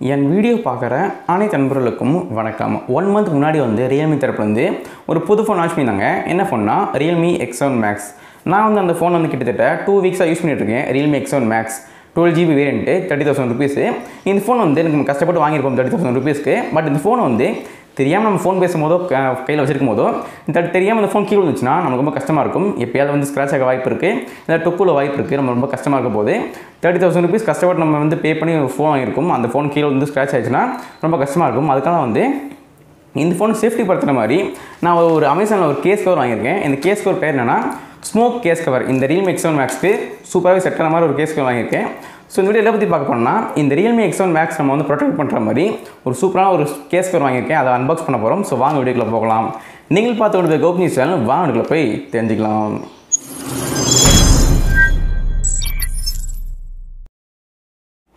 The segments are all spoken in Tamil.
என் வீடியோ பார்க்குற அனைத்து நண்பர்களுக்கும் வணக்கம். 1 மந்த் முன்னாடி வந்து Realme தரப்புல வந்து ஒரு புது ஃபோன் லான்ச் பண்ணியிருந்தாங்க. என்ன ஃபோன்னா Realme X7 Max. நான் வந்து அந்த ஃபோன் வந்து கிட்டத்தட்ட 2 வீக்ஸாக யூஸ் பண்ணிட்டுருக்கேன். Realme X7 Max 12GB variant 30,000 rupees. இந்த ஃபோன் வந்து எனக்கு கஷ்டப்பட்டு வாங்கியிருப்போம் 30,000 ருபீஸ்க்கு. பட் இந்த ஃபோன் வந்து தெரியாமல் நம்ம ஃபோன் பேசும்போதோ கையில் வச்சிருக்கும் போதோ தெரியாமல் இந்த ஃபோன் கீழே வந்துச்சுன்னா நமக்கு ரொம்ப கஷ்டமாக இருக்கும். எப்பயாவது வந்து ஸ்க்ராட்ச் ஆக வாய்ப்பு இருக்குது, இல்லை டொக்குள்ள வாய்ப்பு இருக்குது. நம்ம ரொம்ப கஷ்டமாக இருக்க போது 30,000 ருபீஸ் கஷ்டப்பட்டு நம்ம வந்து பே பண்ணி ஒரு ஃபோன் வாங்கியிருக்கும். அந்த ஃபோன் கீழே வந்து ஸ்க்ராட்ச் ஆகிடுச்சுன்னா ரொம்ப கஷ்டமாக இருக்கும். அதுக்காக வந்து இந்த ஃபோன் சேஃப்டி படுத்துகிற மாதிரி நான் ஒரு அமேசானில் ஒரு கேஸ் கவர் வாங்கியிருக்கேன். இந்த கேஸ் கவர் பேர் என்னென்னா ஸ்மோக் கேஸ் கவர். இந்த Realme X7 Maxக்கு சூப்பராகவே செட் ஆன மாதிரி ஒரு கேஸ் கவர் வாங்கியிருக்கேன். ஸோ இந்த வீடியோ எதை பற்றி பார்க்க போனோம்னா இந்த Realme X7 Max நம்ம வந்து ப்ரொடெக்ட் பண்ணுற மாதிரி ஒரு சூப்பரான ஒரு கேஸ் கவர் வாங்கியிருக்கேன். அதை அன்பாக்ஸ் பண்ண போகிறோம். ஸோ வாங்க வீடியோக்குள்ளே போகலாம். நீங்கள் பார்த்து கொண்டு GowthamG சேனல் வாங்க வீடியோக்குள்ளே போய் தெரிஞ்சுக்கலாம்.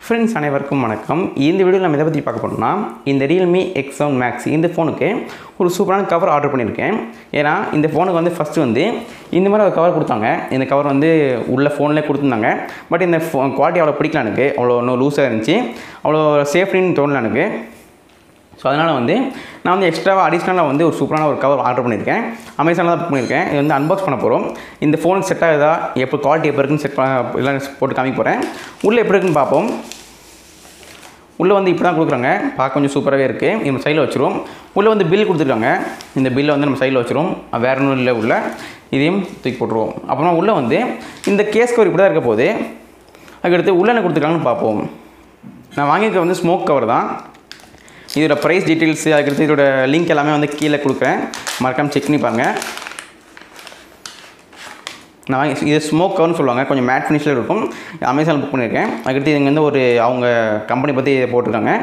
ஃப்ரெண்ட்ஸ் அனைவருக்கும் வணக்கம். இந்த வீடியோவில் நம்ம எதை பற்றி பார்க்க போனோம்னா இந்த Realme X7 Max இந்த ஃபோனுக்கு ஒரு சூப்பரான கவர் ஆர்டர் பண்ணியிருக்கேன். ஏன்னா இந்த ஃபோனுக்கு வந்து ஃபஸ்ட்டு வந்து இந்த மாதிரி ஒரு கவர் கொடுத்தாங்க. இந்த கவர் வந்து உள்ள ஃபோன்லேயே கொடுத்துருந்தாங்க. பட் இந்த குவாலிட்டி அவ்வளோ பிடிக்கல எனக்கு. அவ்வளோ இன்னும் லூஸாக இருந்துச்சு, அவ்வளோ சேஃப்டின்னு தோணல எனக்கு. ஸோ அதனால் வந்து நான் வந்து எக்ஸ்ட்ராவாக அடிஷ்னலாக வந்து ஒரு சூப்பரான ஒரு கவர் ஆர்டர் பண்ணியிருக்கேன். அமேசானில் தான் புக் பண்ணியிருக்கேன். இது வந்து அன்பாக்ஸ் பண்ண போகிறோம். இந்த ஃபோனுக்கு செட் ஆகுதா, எப்போ குவாலிட்டி எப்போ இருக்குன்னு எல்லாம் போட்டு காமிக்க போகிறேன். உள்ளே எப்படி இருக்குன்னு பார்ப்போம். உள்ளே வந்து இப்படி தான் கொடுக்குறாங்க. பார்க்க கொஞ்சம் சூப்பராகவே இருக்குது. நம்ம சைடில் வச்சுருவோம். உள்ளே வந்து பில் கொடுத்துருக்காங்க. இந்த பில்லை வந்து நம்ம சைடில் வச்சுருவோம். வேறு ஒன்றும் இல்லை. உள்ள இதையும் தூக்கி போட்டுருவோம். அப்புறமா உள்ளே வந்து இந்த கேஸ் கவர் இப்படி தான் இருக்க போது. அதுக்கடுத்து உள்ளே என்ன கொடுத்துருக்காங்கன்னு பார்ப்போம். நான் வாங்கியிருக்க வந்து ஸ்மோக் கவர் தான். இதோட ப்ரைஸ் டீட்டெயில்ஸு, அதுக்கடுத்து இதோட லிங்க் எல்லாமே வந்து கீழே கொடுக்குறேன். மறக்காமல் செக் பண்ணி பாருங்கள். நான் வாங்கி இது ஸ்மோக் கவர்னு சொல்லுவாங்க. கொஞ்சம் மேட் ஃபினிஷில் இருக்கும். அமேசானில் புக் பண்ணியிருக்கேன். அதுக்கடுத்து இங்கே வந்து ஒரு அவங்க கம்பெனி பற்றி போட்டிருக்காங்க.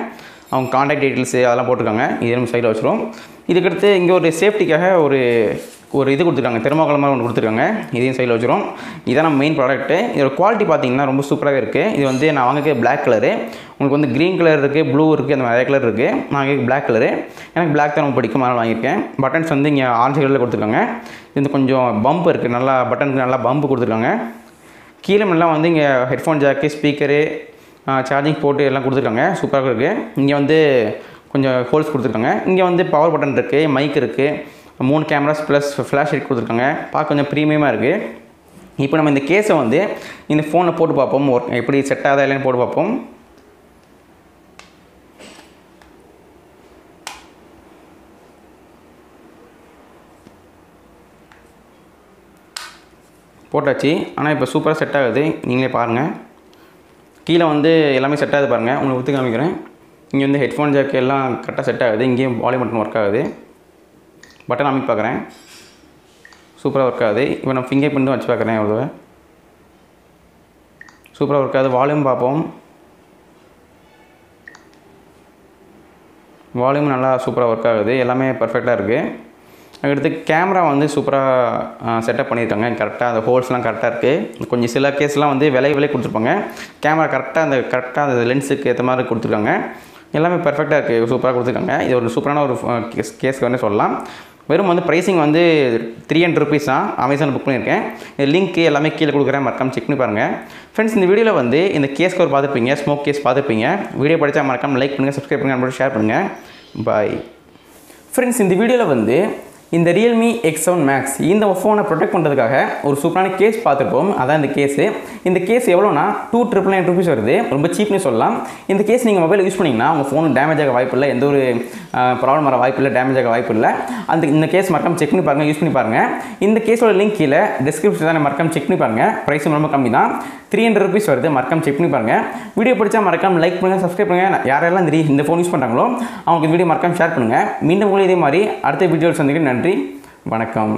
அவங்க காண்டாக்ட் டீட்டெயில்ஸு அதெல்லாம் போட்டிருக்காங்க. இது நம்ம சைடில் வச்சுருவோம். இதுக்கடுத்து இங்கே ஒரு சேஃப்டிக்காக ஒரு இது கொடுத்துருக்காங்க. தெர்மோகால் மாதிரி ஒன்று கொடுத்துருக்காங்க. இதையும் சைடில் வச்சுருவோம். இதான் நம்ம மெயின் ப்ராடக்ட்டு. இதோட குவாலிட்டி பார்த்தீங்கன்னா ரொம்ப சூப்பராகவே இருக்குது. இது வந்து நான் வாங்கிக்க பிளாக் கலரு. உங்களுக்கு வந்து க்ரீன் கலர் இருக்குது, ப்ளூ இருக்குது, அந்த நிறைய கலர் இருக்குது. நான் வாங்கி பிளாக் கலரு. எனக்கு பிளாக் தான் ரொம்ப பிடிக்கும், அதனால் வாங்கியிருக்கேன். பட்டன்ஸ் வந்து இங்கே ஆரஞ்சு கலரில் கொடுத்துருக்காங்க. இது கொஞ்சம் பம்ப் இருக்குது. நல்லா பட்டனுக்கு நல்லா பம்பு கொடுத்துருக்காங்க. கீழே நல்லா வந்து இங்கே ஹெட்ஃபோன் ஜாக்கு, ஸ்பீக்கரு, சார்ஜிங் போட்டு எல்லாம் கொடுத்துருக்காங்க. சூப்பராக இருக்குது. இங்கே வந்து கொஞ்சம் ஹோல்ஸ் கொடுத்துருக்காங்க. இங்கே வந்து பவர் பட்டன் இருக்குது, மைக் இருக்குது, 3 கேமராஸ் ப்ளஸ் ஃப்ளாஷ் லைட் கொடுத்துருக்காங்க. பார்க்க கொஞ்சம் ப்ரீமியமாக இருக்குது. இப்போ நம்ம இந்த கேஸை வந்து இந்த ஃபோனில் போட்டு பார்ப்போம். எப்படி செட் ஆகுதா இல்லைன்னு போட்டு பார்ப்போம். போட்டாச்சு. ஆனால் இப்போ சூப்பராக செட் ஆகுது. நீங்களே பாருங்கள். கீழே வந்து எல்லாமே செட் ஆகுது பாருங்கள். உங்களுக்கு ஊற்றி காமிக்கிறேன். இங்கே வந்து ஹெட்ஃபோன் ஜாக்கு எல்லாம் கரெக்டாக செட் ஆகுது. இங்கேயும் வால்யூம் பட்டன் ஒர்க் ஆகுது. பட்டன் அமைக்க பார்க்குறேன். சூப்பராக ஒர்க் ஆகுது. இப்போ நான் ஃபிங்கர் பிரிண்ட்டும் வச்சு பார்க்குறேன். எவ்வளோ சூப்பராக ஒர்க் ஆகுது. வால்யூம் பார்ப்போம். வால்யூம் நல்லா சூப்பராக ஒர்க் ஆகுது. எல்லாமே பர்ஃபெக்டாக இருக்குது. அதுக்கடுத்து கேமரா வந்து சூப்பராக செட்டப் பண்ணியிருக்காங்க. கரெக்டாக அந்த ஹோல்ஸ்லாம் கரெக்டாக இருக்குது. கொஞ்சம் சில கேஸ்லாம் வந்து விலை கொடுத்துருப்பாங்க. கேமரா கரெக்டாக அந்த லென்ஸுக்கு ஏற்ற மாதிரி கொடுத்துருக்காங்க. எல்லாமே பர்ஃபெக்டாக இருக்குது. சூப்பராக கொடுத்துருக்காங்க. இது ஒரு சூப்பரான ஒரு கேஸ் வந்து சொல்லலாம். வெறும் வந்து ப்ரைஸிங் வந்து 300 ருபீஸ் தான். அமேசானில் புக் பண்ணியிருக்கேன். லிங்க்கு எல்லாமே கீழே கொடுக்குறேன். மறக்காமல் செக் பண்ணி பாருங்கள். ஃப்ரெண்ட்ஸ், இந்த வீடியோவில் வந்து இந்த கேஸ் கவர் பார்த்துருப்பீங்க, ஸ்மோக் கேஸ் பார்த்துருப்பீங்க. வீடியோ படித்தா மறக்காமல் லைக் பண்ணுங்கள், சப்ஸ்கிரைப் பண்ணுங்கள், நம்மளோட ஷேர் பண்ணுங்கள். பாய். ஃப்ரெண்ட்ஸ், இந்த வீடியோவில் வந்து இந்த Realme X7 Max இந்த ஃபோனை ப்ரொடெக்ட் பண்ணுறதுக்காக ஒரு சூப்பரான கேஸ் பார்த்துருப்போம். அதான் இந்த கேஸு. இந்த கேஸ் எவ்வளோனா 299 ருபீஸ் வருது. ரொம்ப சீப்னு சொல்லலாம். இந்த கேஸ் நீங்கள் மொபைல் யூஸ் பண்ணிங்கன்னா உங்கள் ஃபோனு டேமேஜ் ஆக வாய்ப்பு இல்லை. எந்த ஒரு ப்ராப்ளம் வர வாய்ப்பு இல்லை, டேமேஜ் ஆக வாய்ப்பு இல்லை. இந்த கேஸ் மறக்காம செக் பண்ணி பாருங்கள், யூஸ் பண்ணி பாருங்கள். இந்த கேஸோட லிங்க் கீழே டிஸ்கிரிப்ஷன் தான். மறக்காம செக் பண்ணி பாருங்கள். ப்ரைஸும் ரொம்ப கம்மி தான். 300 ருபீஸ் வருது. மறக்காம செக் பண்ணி பாருங்கள். வீடியோ பிடிச்சா மறக்காம லைக் பண்ணுங்கள், சப்ஸ்கிரைப் பண்ணுங்கள். யாரெல்லாம் இந்த ஃபோன் யூஸ் பண்ணுறாங்களோ அவங்களுக்கு இந்த வீடியோ மறக்காம ஷேர் பண்ணுங்கள். மீண்டும் உங்களை இதே மாதிரி அடுத்த வீடியோவில் சந்திக்கிறேன். நன்றி, வணக்கம்.